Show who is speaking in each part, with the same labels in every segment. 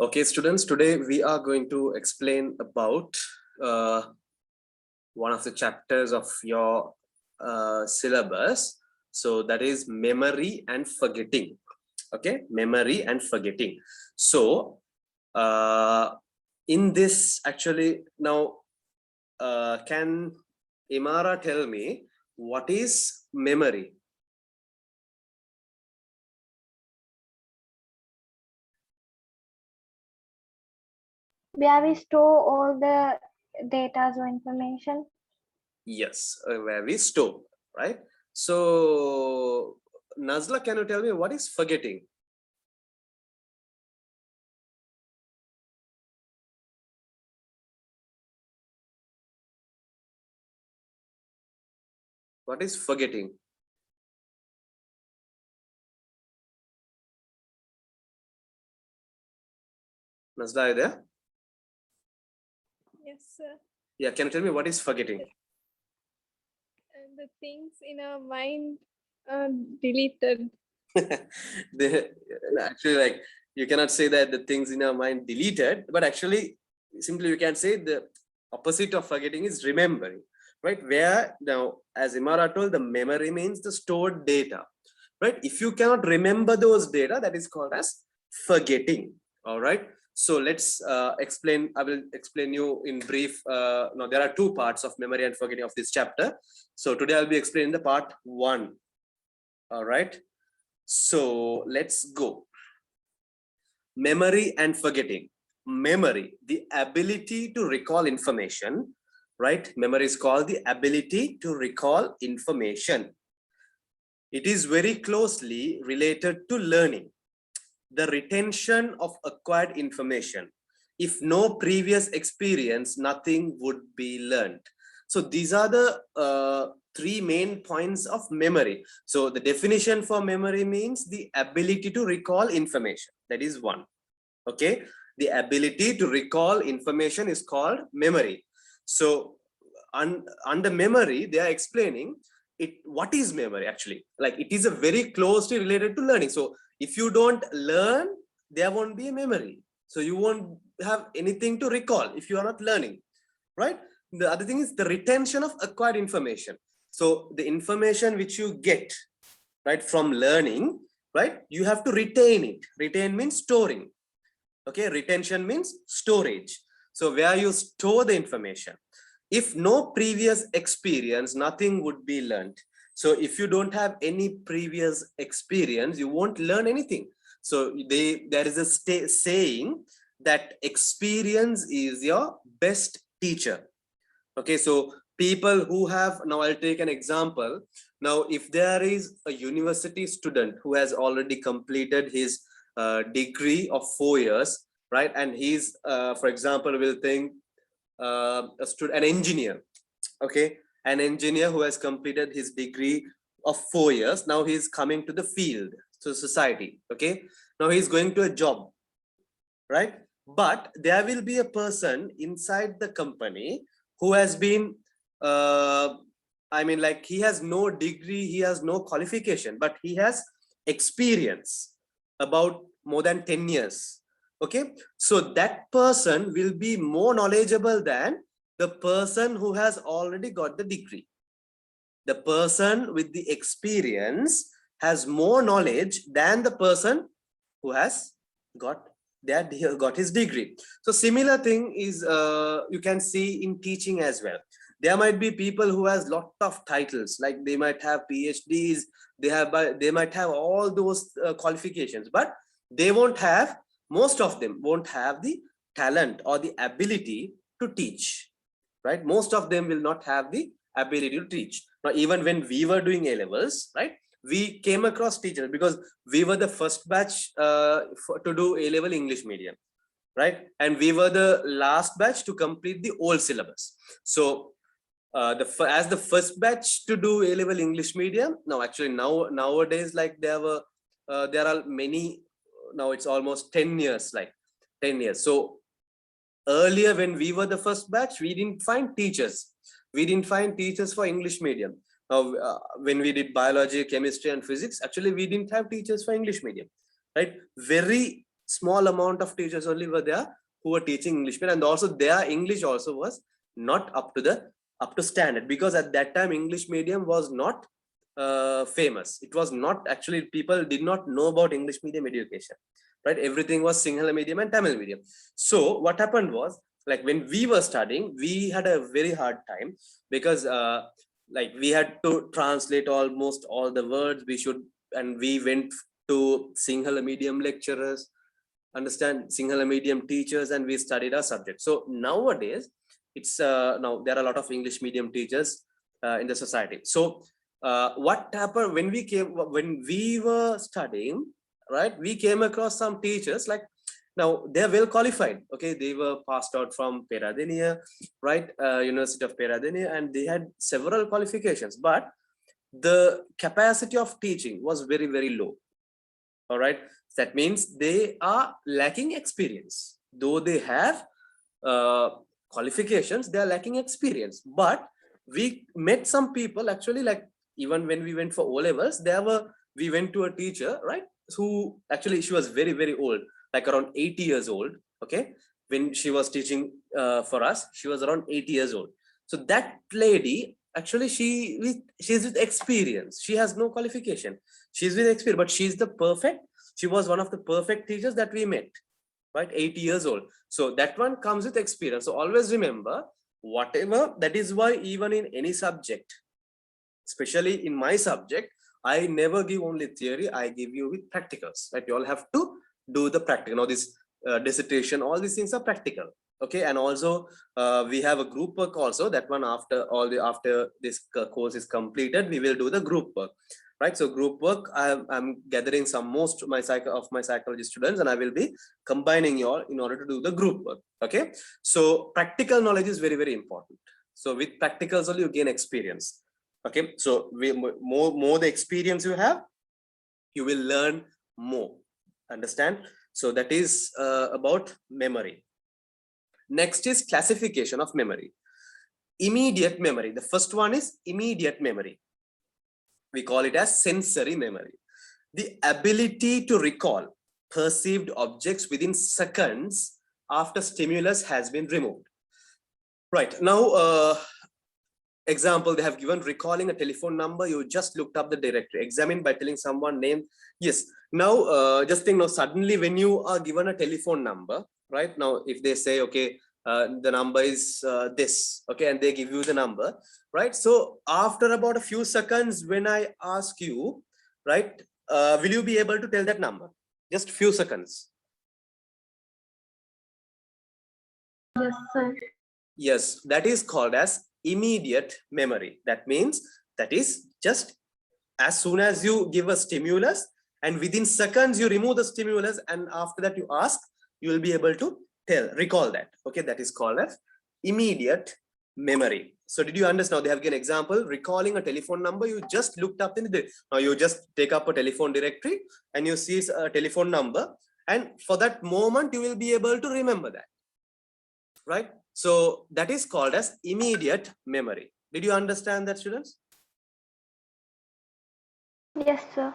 Speaker 1: Okay, students, today we are going to explain about one of the chapters of your syllabus. So that is memory and forgetting. Okay, memory and forgetting. So in this, actually, now can Imara tell me what is memory?
Speaker 2: Where we store all the data or information.
Speaker 1: Yes, where we store, right? So Nazla, can you tell me what is forgetting? What is forgetting? Nazla, are you there?
Speaker 3: Yes, sir.
Speaker 1: Yeah, can you tell me what is forgetting?
Speaker 3: The things in our mind are deleted.
Speaker 1: Actually, like, you cannot say that the things in our mind deleted, but actually, simply you can say the opposite of forgetting is remembering, right? Where now, as Imara told, the memory means the stored data, right? If you cannot remember those data, that is called as forgetting. All right. So let's explain. I will explain you in brief. Now there are two parts of memory and forgetting of this chapter. So today I'll be explaining the part 1. All right. So let's go. Memory and forgetting. Memory, the ability to recall information, right? Memory is called the ability to recall information. It is very closely related to learning, the retention of acquired information. If no previous experience, nothing would be learned. So these are the three main points of memory. So the definition for memory means the ability to recall information. That is one. Okay, the ability to recall information is called memory. So under memory, they are explaining it. What is memory actually? Like, it is a very closely related to learning. So if you don't learn, there won't be a memory. So you won't have anything to recall if you are not learning, right? The other thing is the retention of acquired information. So the information which you get, right, from learning, right, you have to retain it. Retain means storing. Okay, retention means storage. So where you store the information. If no previous experience, nothing would be learned. So if you don't have any previous experience, you won't learn anything. So there is a saying that experience is your best teacher. Okay, so people who have, now I'll take an example. Now, if there is a university student who has already completed his degree of 4 years, right? And he's, for example, we'll think an engineer, okay? An engineer who has completed his degree of 4 years. Now he's coming to the field, to society, okay? Now he's going to a job, right? But there will be a person inside the company who has been, I mean, like, he has no degree, he has no qualification, but he has experience about more than 10 years. Okay, so that person will be more knowledgeable than the person who has already got the degree. The person with the experience has more knowledge than the person who has got his degree. So similar thing is you can see in teaching as well. There might be people who has lot of titles, like they might have PhDs, they might have all those qualifications, but they won't have, most of them won't have the talent or the ability to teach, right? Most of them will not have the ability to teach. Now, even when we were doing A levels, right, we came across teachers because we were the first batch to do A level English medium, right? And we were the last batch to complete the old syllabus. So as the first batch to do A level English medium, nowadays, like, there are many. Now it's almost 10 years, like 10 years. So earlier, when we were the first batch, we didn't find teachers. We didn't find teachers for English medium. When we did biology, chemistry, and physics, actually we didn't have teachers for English medium, right? Very small amount of teachers only were there who were teaching English medium, and also their English also was not up to standard, because at that time English medium was not famous. It was not, actually people did not know about English medium education, right? Everything was Sinhala medium and Tamil medium. So what happened was, like when we were studying, we had a very hard time, because like we had to translate almost all the words we should, and we went to Sinhala medium lecturers, understand, Sinhala medium teachers, and we studied our subject. So nowadays it's now there are a lot of English medium teachers in the society. So what happened when we were studying, right? We came across some teachers, like, now they're well qualified. Okay, they were passed out from Peradeniya, right? University of Peradeniya, and they had several qualifications, but the capacity of teaching was very, very low. All right, that means they are lacking experience. Though they have qualifications, they are lacking experience. But we met some people, actually, like even when we went for O-levels, we went to a teacher, right, who actually, she was very, very old, like around 80 years old. Okay, when she was teaching for us, she was around 80 years old. So that lady, actually, she's with experience. She has no qualification. She's with experience, but she was one of the perfect teachers that we met, right? 80 years old. So that one comes with experience. So always remember, whatever, that is why even in any subject, especially in my subject, I never give only theory, I give you with practicals, right? You all have to do the practical. Now this dissertation, all these things are practical. Okay, and also we have a group work also. That one, after this course is completed, we will do the group work, right? So group work, I'm gathering most of my psychology students, and I will be combining you all in order to do the group work. Okay, so practical knowledge is very, very important. So with practicals only you gain experience. Okay, so more the experience you have, you will learn more. Understand? So that is about memory. Next is classification of memory. Immediate memory. The first one is immediate memory. We call it as sensory memory. The ability to recall perceived objects within seconds after stimulus has been removed. Right, now example, they have given recalling a telephone number. You just looked up the directory. Examine by telling someone name. Yes. Now just think, now suddenly when you are given a telephone number, right? Now if they say, okay, the number is this, okay, and they give you the number, right? So after about a few seconds, when I ask you, right, will you be able to tell that number? Just few seconds.
Speaker 2: Yes, sir.
Speaker 1: Yes, that is called as immediate memory. That means that is just as soon as you give a stimulus, and within seconds you remove the stimulus, and after that you ask, you will be able to recall that. Okay, that is called as immediate memory. So did you understand? Now they have given example, recalling a telephone number. You just looked up in the, now you just take up a telephone directory and you see a telephone number, and for that moment you will be able to remember that, right? So that is called as immediate memory. Did you understand that, students?
Speaker 2: Yes, sir.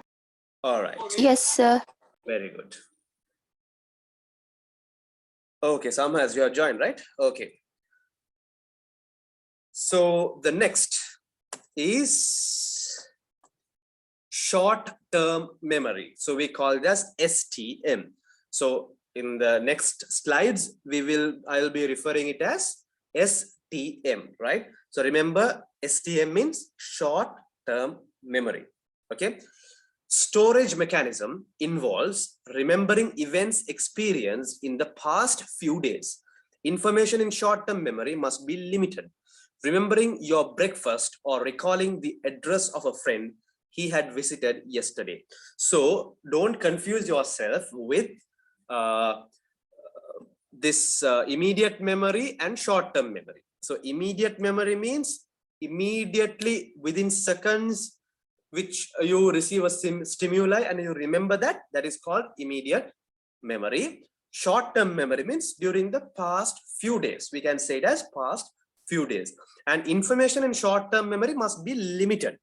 Speaker 1: All right.
Speaker 4: Yes, sir.
Speaker 1: Very good. Okay, Sam, as you are joined, right? Okay. So the next is short-term memory. So we call it as STM. So in the next slides, I'll be referring it as STM, right? So remember, STM means short-term memory. Okay. Storage mechanism involves remembering events experienced in the past few days. Information in short-term memory must be limited. Remembering your breakfast or recalling the address of a friend he had visited yesterday. So don't confuse yourself with this immediate memory and short-term memory. So immediate memory means immediately within seconds which you receive a stimuli and you remember that, that is called immediate memory. Short-term memory means during the past few days. We can say it as past few days. And information in short-term memory must be limited.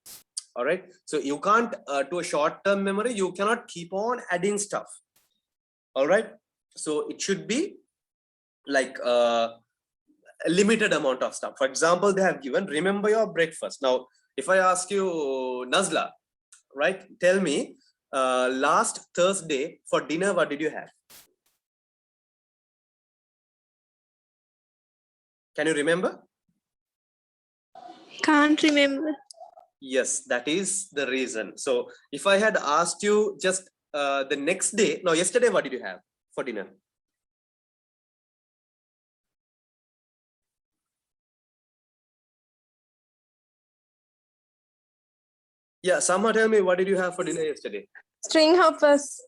Speaker 1: All right. So you can't, to a short-term memory, you cannot keep on adding stuff. All right. So it should be like a limited amount of stuff. For example, they have given, remember your breakfast. Now, if I ask you, Nazla, right, tell me, last Thursday for dinner, what did you have? Can you remember?
Speaker 3: Can't remember.
Speaker 1: Yes, that is the reason. So if I had asked you just the next day, no, yesterday, what did you have for dinner? Yeah, somehow tell me, what did you have for dinner yesterday?
Speaker 3: String hoppers.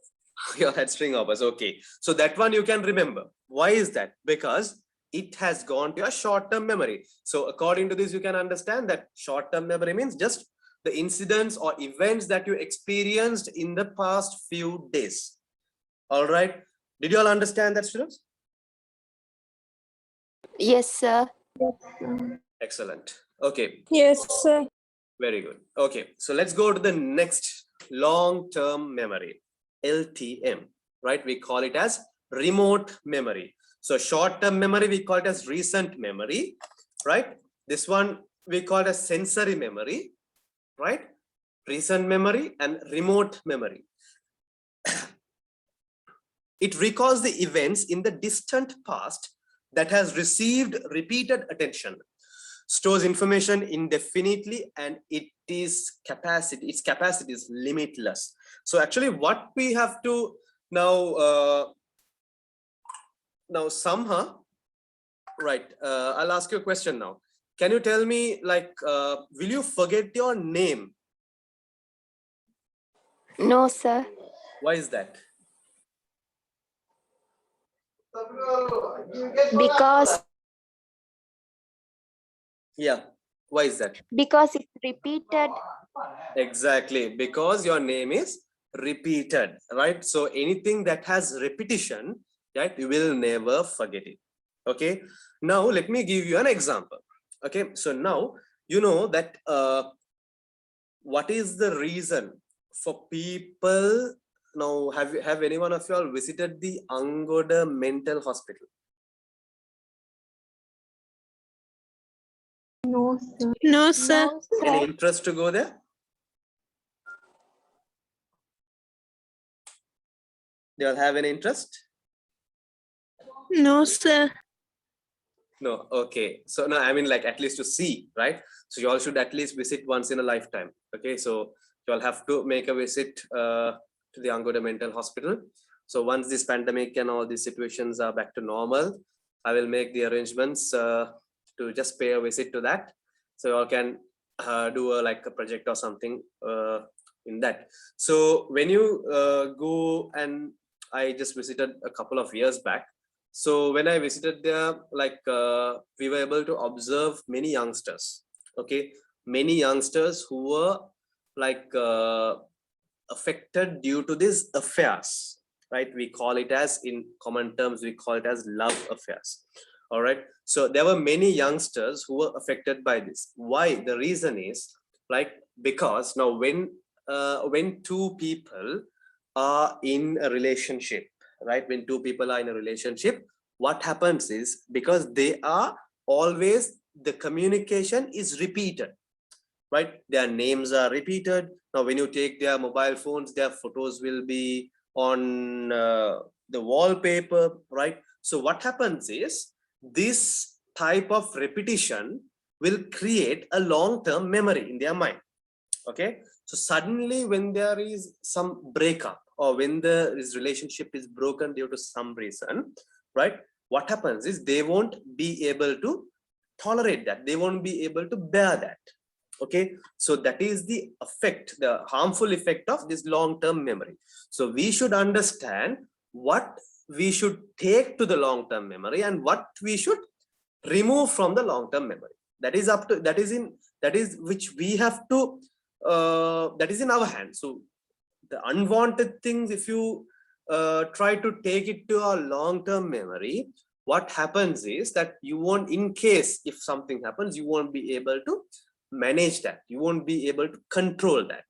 Speaker 1: You had string hoppers. Okay, so that one you can remember. Why is that? Because it has gone to your short-term memory. So according to this, you can understand that short-term memory means just the incidents or events that you experienced in the past few days. All right, did you all understand that, students?
Speaker 4: Yes, sir.
Speaker 1: Excellent. Okay,
Speaker 3: Yes, sir.
Speaker 1: very good. Okay, so let's go to the next, long-term memory, LTM, right? We call it as remote memory. So short-term memory, we call it as recent memory, right? This one we call it as sensory memory, right? Recent memory and remote memory. It recalls the events in the distant past that has received repeated attention, stores information indefinitely, and its capacity is limitless. So actually what we have to now somehow, right, I'll ask you a question now. Can you tell me, like, will you forget your name?
Speaker 4: No, sir.
Speaker 1: Why is that?
Speaker 4: Because
Speaker 1: Yeah, why is that?
Speaker 4: it's repeated.
Speaker 1: Exactly, because your name is repeated, right? So anything that has repetition, right, you will never forget it. Okay, now let me give you an example. Okay, so now you know that what is the reason for people, now have any one of you all visited the Angoda mental hospital?
Speaker 2: No, sir.
Speaker 3: No, sir.
Speaker 2: No,
Speaker 1: Any
Speaker 2: sir.
Speaker 1: interest to go there? Do you all have any interest?
Speaker 3: No, sir.
Speaker 1: No, okay. So no, I mean, like, at least to see, right? So you all should at least visit once in a lifetime. Okay, so you all have to make a visit to the Angoda Mental Hospital. So once this pandemic and all these situations are back to normal, I will make the arrangements to just pay a visit to that. So you all can do like a project or something in that. So when you go, and I just visited a couple of years back. So when I visited there, like we were able to observe many youngsters. Okay, many youngsters who were like affected due to these affairs, right? We call it as, in common terms, we call it as love affairs. All right. So there were many youngsters who were affected by this. Why? The reason is, like, because now when two people are in a relationship, right? When two people are in a relationship, what happens is, because they are always, the communication is repeated, right? Their names are repeated. Now, when you take their mobile phones, their photos will be on the wallpaper, right? So what happens is, this type of repetition will create a long-term memory in their mind. Okay, so suddenly when there is some breakup, or when this relationship is broken due to some reason, right, what happens is they won't be able to tolerate that, they won't be able to bear that. Okay, so that is the effect, the harmful effect of this long-term memory. So we should understand what we should take to the long-term memory and what we should remove from the long-term memory. That is up to, that is which we have to that is in our hands. So the unwanted things, if you try to take it to a long-term memory, what happens is that you won't, in case if something happens, you won't be able to manage that, you won't be able to control that.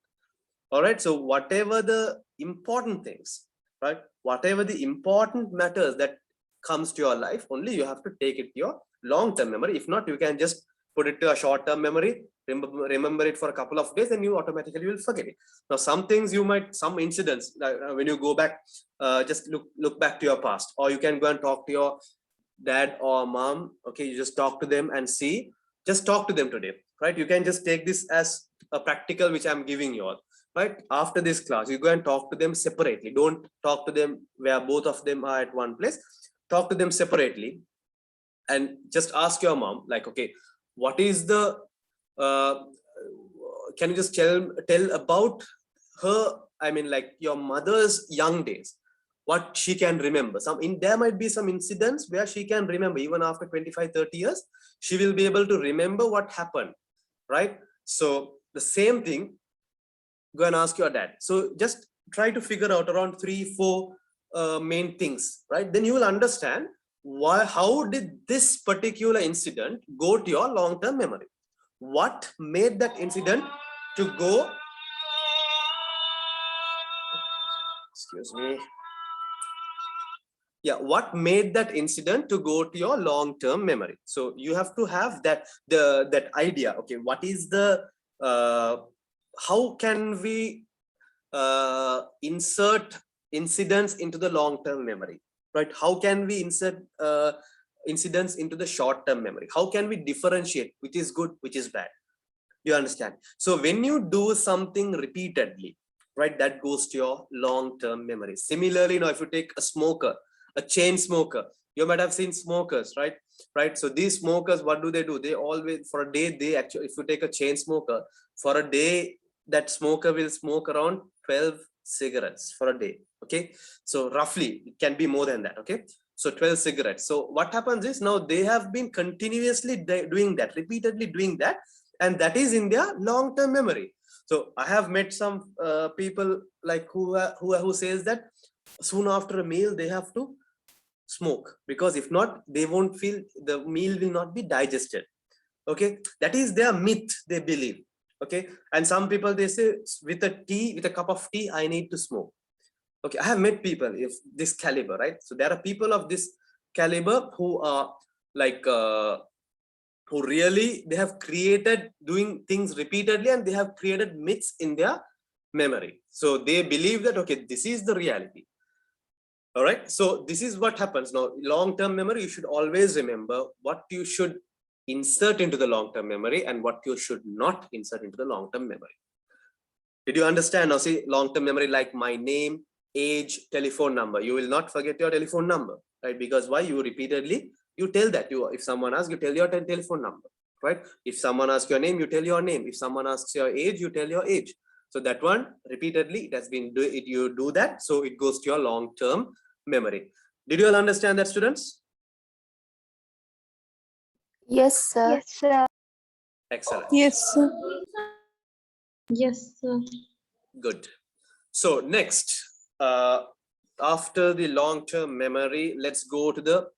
Speaker 1: All right, so whatever the important things, right? Whatever the important matters that comes to your life, only you have to take it to your long-term memory. If not, you can just put it to a short-term memory, remember it for a couple of days, and you automatically will forget it. Now, some things you might, some incidents, when you go back, just look back to your past, or you can go and talk to your dad or mom. Okay, you just talk to them and see, just talk to them today, right? You can just take this as a practical which I'm giving you all, right? After this class, you go and talk to them separately. Don't talk to them where both of them are at one place. Talk to them separately and just ask your mom, like, okay, what is the can you just tell about her, I mean, like your mother's young days, what she can remember. There might be some incidents where she can remember, even after 25-30 years, she will be able to remember what happened, right? So the same thing, go and ask your dad. So just try to figure out around 3-4 main things, right? Then you will understand how did this particular incident go to your long-term memory. What made that incident to go, excuse me, yeah, what made that incident to go to your long-term memory. So you have to have that idea. Okay, what is the how can we insert incidents into the long-term memory, right? How can we insert incidents into the short-term memory? How can we differentiate which is good, which is bad? You understand? So when you do something repeatedly, right, that goes to your long-term memory. Similarly, now if you take a smoker, a chain smoker, you might have seen smokers, right? So these smokers, what do? They always, for a day, they actually, if you take a chain smoker, for a day, that smoker will smoke around 12 cigarettes for a day. Okay, so roughly it can be more than that. Okay, so 12 cigarettes. So what happens is, now they have been continuously doing that, repeatedly doing that, and that is in their long-term memory. So I have met some people like who says that soon after a meal they have to smoke, because if not, they won't feel, the meal will not be digested. Okay, that is their myth, they believe. Okay, and some people, they say, with a cup of tea, I need to smoke. Okay, I have met people of this caliber, right? So there are people of this caliber who are like who really, they have created doing things repeatedly, and they have created myths in their memory. So they believe that, okay, this is the reality. All right, so this is what happens. Now, long-term memory, you should always remember what you should insert into the long-term memory and what you should not insert into the long-term memory. Did you understand? Now see, long-term memory, like my name, age, telephone number, you will not forget your telephone number, right? Because why? You repeatedly, you tell that. If someone asks, you tell your telephone number, right? If someone asks your name, you tell your name. If someone asks your age, you tell your age. So that one, repeatedly, it has been you do that, so it goes to your long-term memory. Did you all understand that, students?
Speaker 4: Yes, sir.
Speaker 2: Yes, sir.
Speaker 1: Excellent.
Speaker 3: Yes, sir.
Speaker 5: Yes, sir.
Speaker 1: Good. So next, after the long-term memory, let's go to the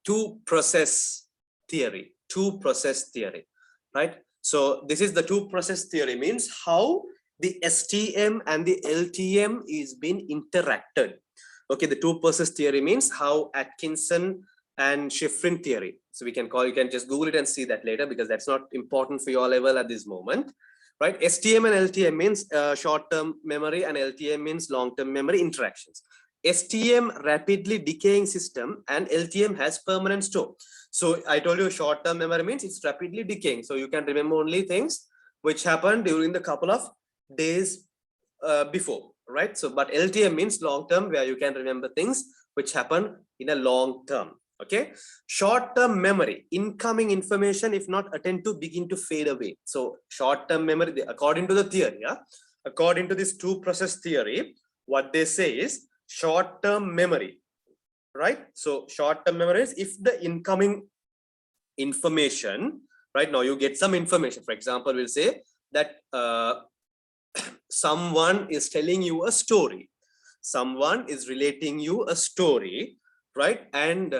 Speaker 1: two-process theory. Two-process theory, right? So this is the two-process theory, means how the STM and the LTM is being interacted. Okay, the two-process theory means how Atkinson and Shiffrin theory. So we can call, you can just Google it and see that later, because that's not important for your level at this moment, right? STM and LTM means short-term memory, and LTM means long-term memory interactions. STM, rapidly decaying system, and LTM has permanent store. So I told you short-term memory means it's rapidly decaying. So you can remember only things which happened during the couple of days before, right? So, but LTM means long-term, where you can remember things which happen in a long term. Okay, short-term memory, incoming information, if not attend to, begin to fade away. So short-term memory, according to the theory, according to this two-process theory, what they say is short-term memory, right? So short-term memory is if the incoming information, right? Now you get some information. For example, we'll say that someone is telling you a story. Someone is relating you a story, right? And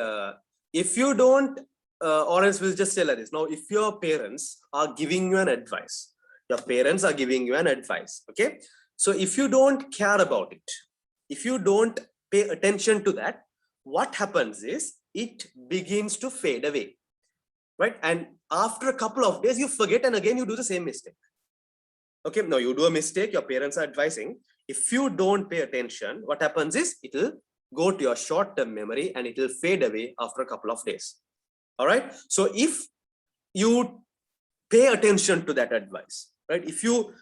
Speaker 1: if you don't, or else we'll just say like this. Now, if your parents are giving you an advice, Your parents are giving you an advice. Okay. So if you don't care about it, if you don't pay attention to that, what happens is it begins to fade away, right? And after a couple of days, you forget, and again, you do the same mistake. Okay, now you do a mistake, your parents are advising. If you don't pay attention, what happens is it will go to your short-term memory and it will fade away after a couple of days. All right. So if you pay attention to that advice, right? If you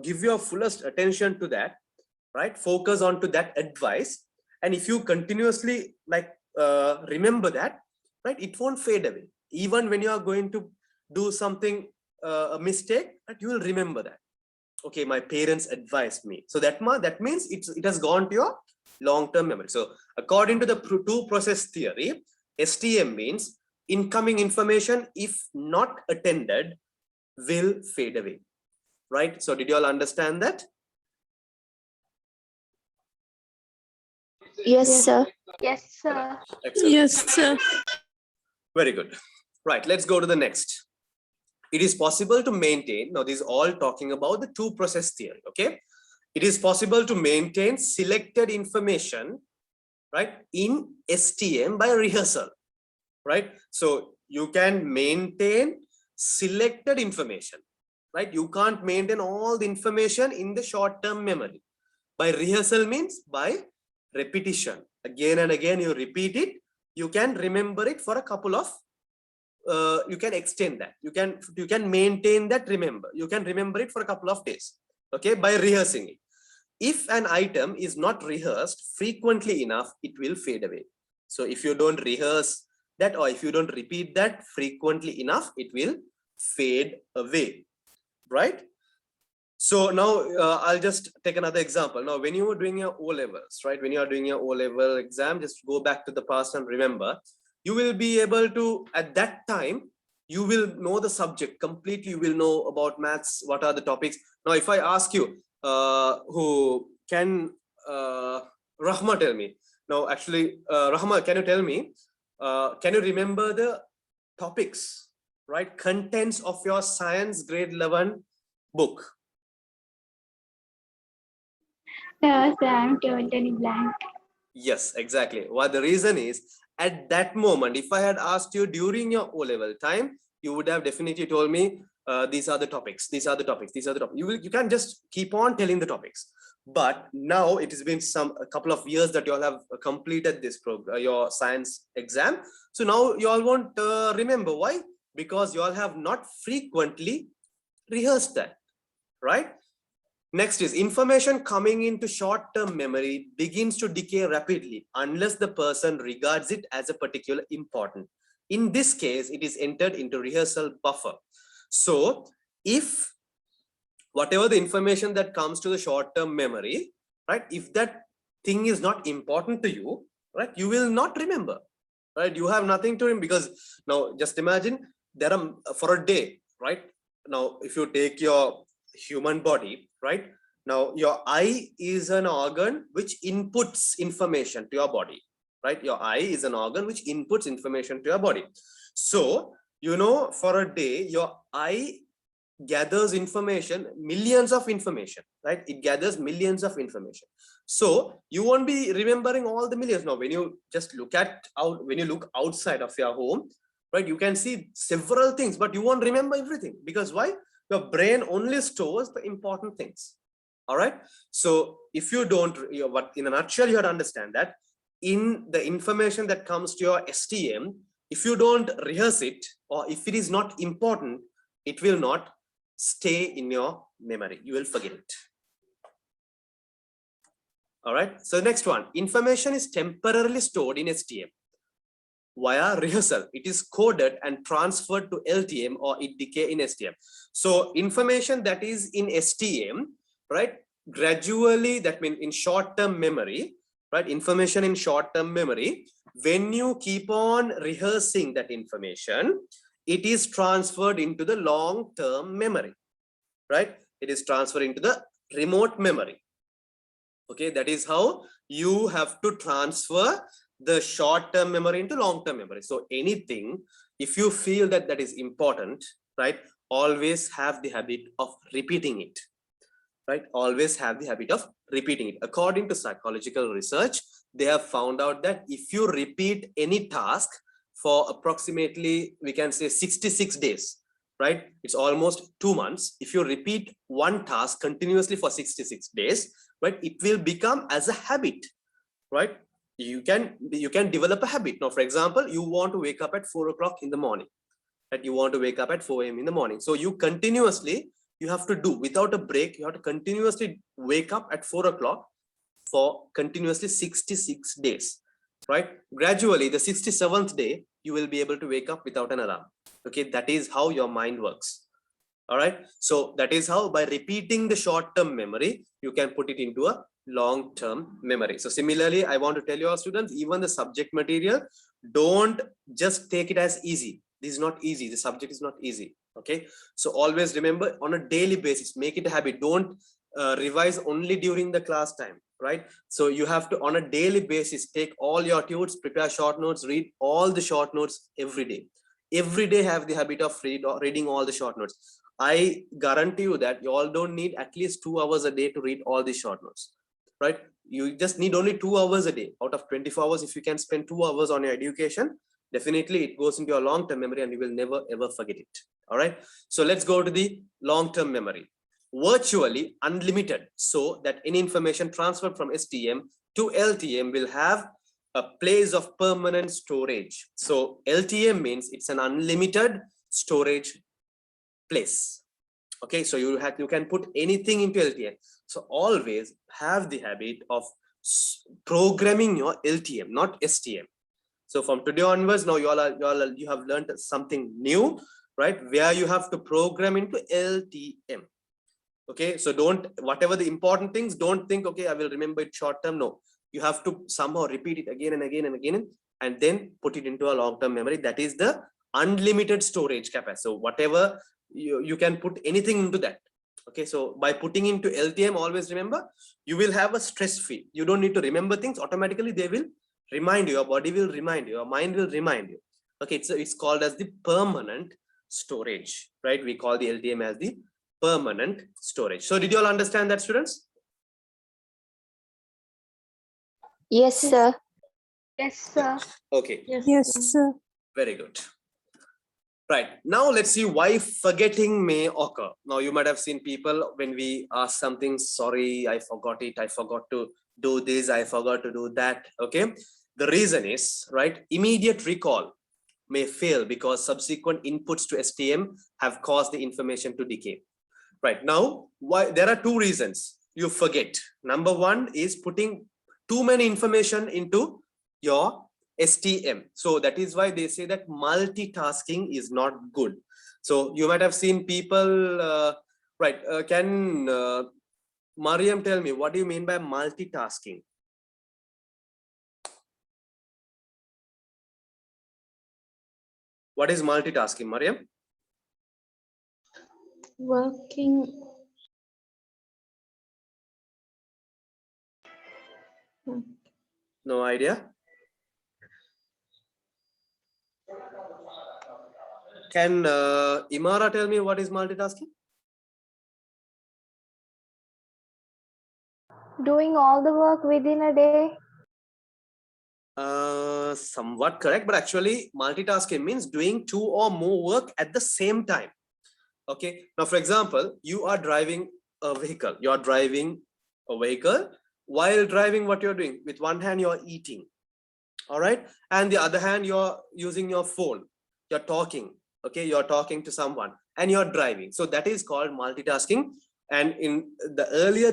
Speaker 1: give your fullest attention to that, right? Focus on to that advice. And if you continuously remember that, right? It won't fade away. Even when you are going to do something, a mistake, that you will remember that. Okay, my parents advised me. So that means it has gone to your long-term memory. So according to the two-process theory, STM means incoming information, if not attended, will fade away. Right? So did you all understand that?
Speaker 4: Yes, sir.
Speaker 2: Yes, sir.
Speaker 1: Excellent.
Speaker 3: Yes, sir.
Speaker 1: Very good. Right, let's go to the next. It is possible to maintain, now this is all talking about the two-process theory, okay? It is possible to maintain selected information, right, in STM by rehearsal, right? So you can maintain selected information, right? You can't maintain all the information in the short-term memory. By rehearsal means by repetition. Again and again you repeat it, you can remember it for a couple of you can extend that, you can maintain that, you can remember it for a couple of days, okay, by rehearsing it. If an item is not rehearsed frequently enough, it will fade away. So if you don't rehearse that, or if you don't repeat that frequently enough, it will fade away, right? So now I'll just take another example. Now when you were doing your O-levels, right, when you are doing your O-level exam, just go back to the past and remember, you will be able to, at that time, you will know the subject completely. You will know about maths, what are the topics. Now, if I ask you, who can Rahma tell me? Now, actually, Rahma, can you tell me, can you remember the topics, right? Contents of your science grade 11 book?
Speaker 2: No, sir, I'm totally blank.
Speaker 1: Yes, exactly. What the reason is, at that moment, if I had asked you during your O-level time, you would have definitely told me, these are the topics, these are the topics, these are the topics. You can just keep on telling the topics. But now it has been a couple of years that you all have completed this program, your science exam. So now you all won't remember. Why? Because you all have not frequently rehearsed that, right? Next is information coming into short-term memory begins to decay rapidly unless the person regards it as a particular important. In this case, it is entered into rehearsal buffer. So if whatever the information that comes to the short-term memory, right, if that thing is not important to you, right, you will not remember, right? You have nothing to remember, because now just imagine there are for a day, right? Now, if you take your human body, right? Now, your eye is an organ which inputs information to your body, right? Your eye is an organ which inputs information to your body. So, you know, for a day, your eye gathers information, millions of information, right? It gathers millions of information. So you won't be remembering all the millions. Now, when you just look when you look outside of your home, right, you can see several things, but you won't remember everything. Because why? Your brain only stores the important things. All right. So if you don't, what in a nutshell, you have to understand that in the information that comes to your STM, if you don't rehearse it, or if it is not important, it will not stay in your memory. You will forget it. All right. So the next one, information is temporarily stored in STM via rehearsal. It is coded and transferred to LTM, or it decay in STM. So information that is in STM, right, gradually, that means in short-term memory, right, information in short-term memory, when you keep on rehearsing that information, it is transferred into the long-term memory, right? It is transferred into the remote memory. Okay, that is how you have to transfer the short-term memory into long-term memory. So anything, if you feel that that is important, right, always have the habit of repeating it, right? Always have the habit of repeating it. According to psychological research, they have found out that if you repeat any task for approximately, we can say 66 days, right? It's almost 2 months. If you repeat one task continuously for 66 days, right, it will become as a habit, right? You can develop a habit. Now, for example, you want to wake up at 4 o'clock in the morning, that you want to wake up at 4 a.m. in the morning. So you continuously, you have to do without a break, you have to continuously wake up at 4 o'clock for continuously 66 days, right? Gradually, the 67th day, you will be able to wake up without an alarm. Okay, that is how your mind works. All right. So that is how, by repeating the short-term memory, you can put it into a long-term memory. So similarly, I want to tell your students, even the subject material, don't just take it as easy. This is not easy. The subject is not easy. Okay. So always remember, on a daily basis, make it a habit. Don't revise only during the class time, right? So you have to, on a daily basis, take all your tunes, prepare short notes, read all the short notes every day. Every day have the habit of reading all the short notes. I guarantee you that you all don't need at least 2 hours a day to read all these short notes, right? You just need only 2 hours a day out of 24 hours. If you can spend 2 hours on your education, definitely it goes into your long-term memory and you will never ever forget it. All right. So let's go to the long-term memory. Virtually unlimited, so that any information transferred from STM to LTM will have a place of permanent storage. So LTM means it's an unlimited storage place. Okay, so you can put anything into LTM. So always have the habit of programming your LTM, not STM. So from today onwards, now you have learned something new, right? Where you have to program into LTM. Okay, so don't, whatever the important things, don't think, okay, I will remember it short term. No, you have to somehow repeat it again and again and again, and then put it into a long-term memory. That is the unlimited storage capacity. So whatever you can put anything into that. Okay, so by putting into LTM, always remember, you will have a stress free. You don't need to remember things automatically. They will remind you, your body will remind you, your mind will remind you. Okay, so it's called as the permanent storage, right? We call the LTM as the permanent storage. So did you all understand that, students?
Speaker 4: Yes, sir.
Speaker 2: Yes, sir.
Speaker 1: Okay,
Speaker 3: Yes, sir.
Speaker 1: very good. Right, now let's see why forgetting may occur. Now you might have seen people, when we ask something, sorry, I forgot it, I forgot to do this, I forgot to do that. Okay, the reason is, right, immediate recall may fail because subsequent inputs to STM have caused the information to decay. Right, now, why? There are two reasons you forget. Number one is putting too many information into your STM. So that is why they say that multitasking is not good. So you might have seen people, right? Can Mariam tell me, what do you mean by multitasking? What is multitasking, Mariam?
Speaker 5: Working.
Speaker 1: No idea. Can Imara tell me what is multitasking?
Speaker 2: Doing all the work within a day.
Speaker 1: Somewhat correct, but actually multitasking means doing 2 or more work at the same time. Okay, now for example, you are driving a vehicle. You are driving a vehicle. While driving, what you're doing? With one hand, you're eating. All right, and the other hand, you're using your phone. You're talking. Okay, you're talking to someone and you're driving. So that is called multitasking. And in the earlier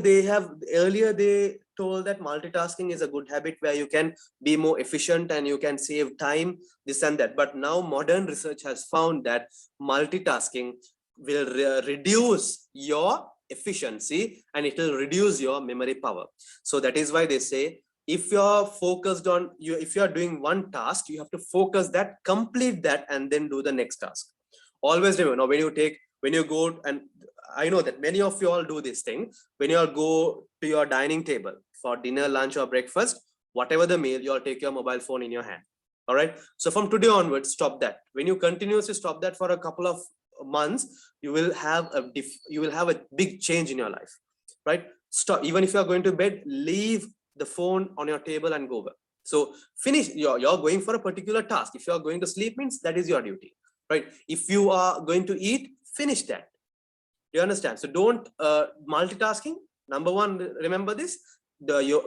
Speaker 1: they told that multitasking is a good habit where you can be more efficient and you can save time, this and that. But now modern research has found that multitasking will reduce your efficiency and it will reduce your memory power. So that is why they say, if you're focused on if you're doing one task, you have to focus that, complete that, and then do the next task. Always remember, now when you go, and I know that many of you all do this thing, when you all go to your dining table for dinner, lunch, or breakfast, whatever the meal, you all take your mobile phone in your hand. All right, so from today onwards, stop that. When you continuously stop that for a couple of months, you will have a big change in your life, right? Stop. Even if you are going to bed, leave the phone on your table and go over. So finish. You're going for a particular task. If you are going to sleep, means that is your duty, right? If you are going to eat, finish that. Do you understand? So don't multitasking. Number one, remember this.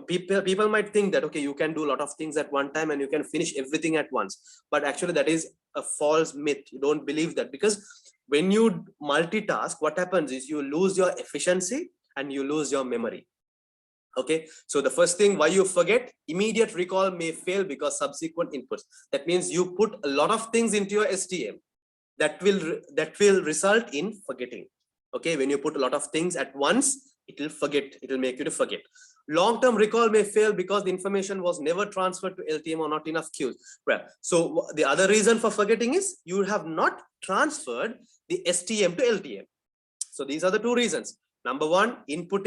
Speaker 1: People might think that, okay, you can do a lot of things at one time and you can finish everything at once, but actually that is a false myth. You don't believe that, because when you multitask, what happens is you lose your efficiency and you lose your memory. Okay, so the first thing, why you forget, immediate recall may fail because subsequent inputs. That means you put a lot of things into your STM that will result in forgetting. Okay, when you put a lot of things at once, it will make you to forget. Long-term recall may fail because the information was never transferred to LTM or not enough cues. Well, so the other reason for forgetting is you have not transferred the STM to LTM. So these are the two reasons. Number one, input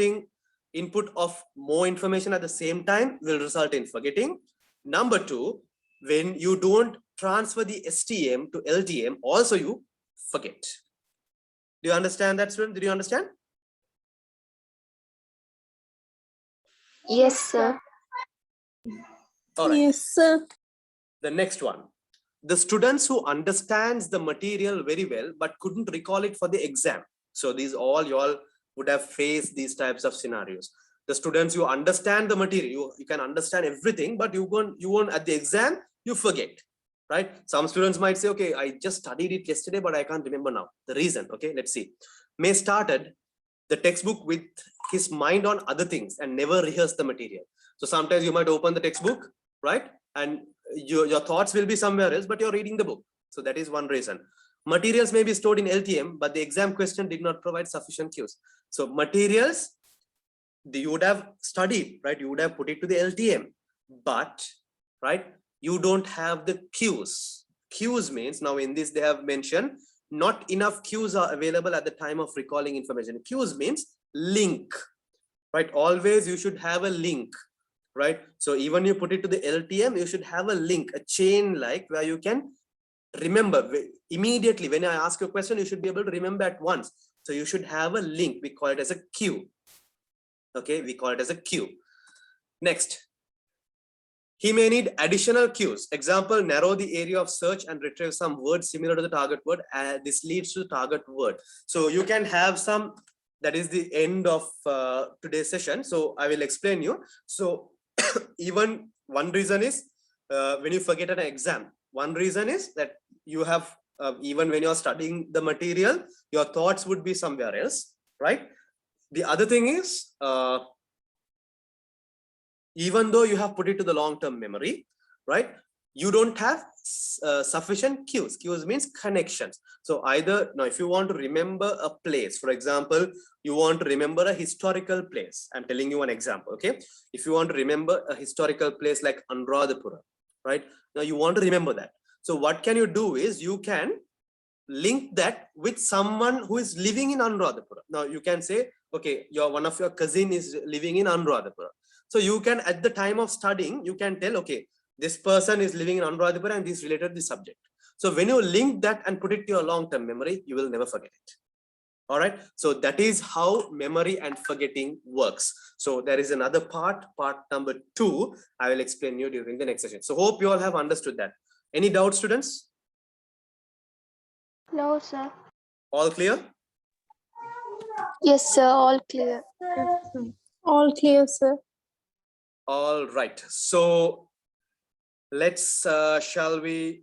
Speaker 1: of more information at the same time will result in forgetting. Number two, when you don't transfer the STM to LTM, also you forget. Do you understand that, student? Did you understand?
Speaker 4: Yes, sir.
Speaker 1: All right.
Speaker 3: Yes, sir.
Speaker 1: The next one. The students who understands the material very well but couldn't recall it for the exam. So these all you all would have faced these types of scenarios. The students, you understand the material, you can understand everything, but you won't at the exam, you forget, right? Some students might say, okay, I just studied it yesterday, but I can't remember now. The reason, okay, let's see. May started the textbook with his mind on other things and never rehearse the material. So sometimes you might open the textbook, right? And your thoughts will be somewhere else, but you're reading the book. So that is one reason. Materials may be stored in LTM, but the exam question did not provide sufficient cues. So materials, you would have studied, right? You would have put it to the LTM, but, right, you don't have the cues. Cues means, now in this they have mentioned, not enough cues are available at the time of recalling information. Cues means link, right? Always you should have a link, right? So even you put it to the LTM, you should have a link, a chain, like where you can remember immediately. When I ask you a question, you should be able to remember at once. So you should have a link. We call it as a cue. Okay, we call it as a cue. Next, he may need additional cues. Example, narrow the area of search and retrieve some word similar to the target word. This leads to the target word. So you can have some, that is the end of today's session. So I will explain you. So even one reason is when you forget an exam, one reason is that you have, even when you're studying the material, your thoughts would be somewhere else, right? The other thing is, even though you have put it to the long-term memory, right, you don't have sufficient cues. Cues means connections. So either, now if you want to remember a place, for example, you want to remember a historical place. I'm telling you an example, okay? If you want to remember a historical place like Anuradhapura, right? Now you want to remember that. So what can you do is you can link that with someone who is living in Anuradhapura. Now you can say, okay, one of your cousin is living in Anuradhapura. So you can, at the time of studying, you can tell, okay, this person is living in Anuradhapura and this related to the subject. So when you link that and put it to your long-term memory, you will never forget it. All right. So that is how memory and forgetting works. So there is another part number 2. I will explain you during the next session. So hope you all have understood that. Any doubts, students?
Speaker 2: No, sir.
Speaker 1: All clear?
Speaker 4: Yes, sir. All clear.
Speaker 5: Yes, sir.
Speaker 3: All clear, sir.
Speaker 1: All right. So let's, shall we